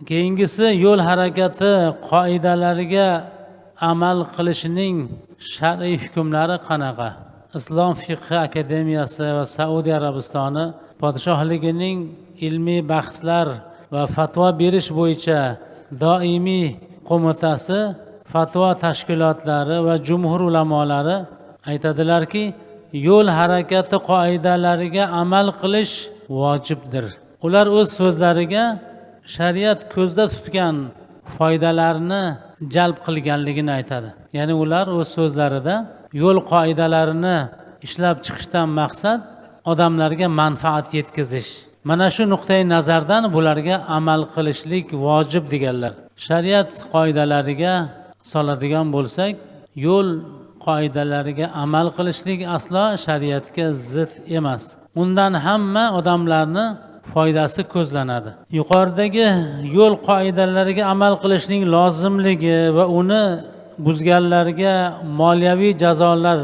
Keyingisi yo'l harakati qoidalariga amal qilishning shar'iy hukmlari qanaqa? Islom fiqhi akademiyasi va Saudiya Arabistoni podshohligining ilmiy bahslar va fatvo berish bo'yicha doimiy qo'mitasi, fatvo tashkilotlari va jumhur ulamolari aytadilarki, yo'l harakati qoidalariga amal qilish vojibdir. Ular o'z so'zlariga shariat ko'zda tutgan foydalarni jalb qilganligini aytadi. Ya'ni ular o'z so'zlarida yo'l qoidalarini ishlab chiqishdan maqsad odamlarga manfaat yetkazish. Mana shu nuqtai nazardan bularga amal qilishlik vojib deganlar. Shariat qoidalariga soladigan bo'lsak, yo'l qoidalariga amal qilishlik aslo shariatga zid emas. Undan hamma odamlarni foydasi ko'zlanadi. Yuqoridagi yo'l qoidalariga amal qilishning lozimligi va uni buzganlarga moliyaviy jazolar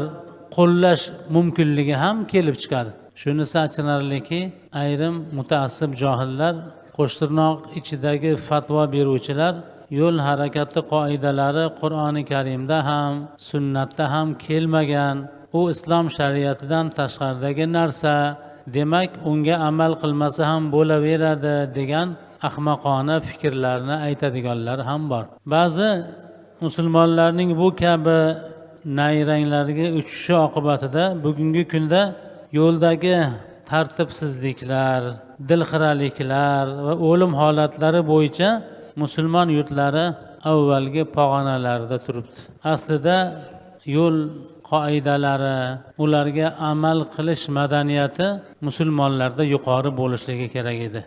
qo'llash mumkinligi ham kelib chiqadi. Shunisi achinarliki, ayrim mutaassib johillar, qo'shtirnoq ichidagi fatvo beruvchilar yo'l harakati qoidalari Qur'oni Karimda ham, sunnatda ham kelmagan, u islom shariatidan tashqaridagi narsa, demak unga amal qilmasa ham bo'laveradi degan ahmoqona fikrlarni aytadiganlar ham bor. Ba'zi musulmonlarning bu kabi nayranglarga uchishi oqibatida bugungi kunda yo'ldagi tartibsizliklar, dilxiraliklar va o'lim holatlari bo'yicha musulmon yurtlari avvalgi pog'onalarida turibdi. Aslida yo'l qoidalari, ularga amal qilish madaniyati musulmonlarda yuqori bo'lishligi kerak edi.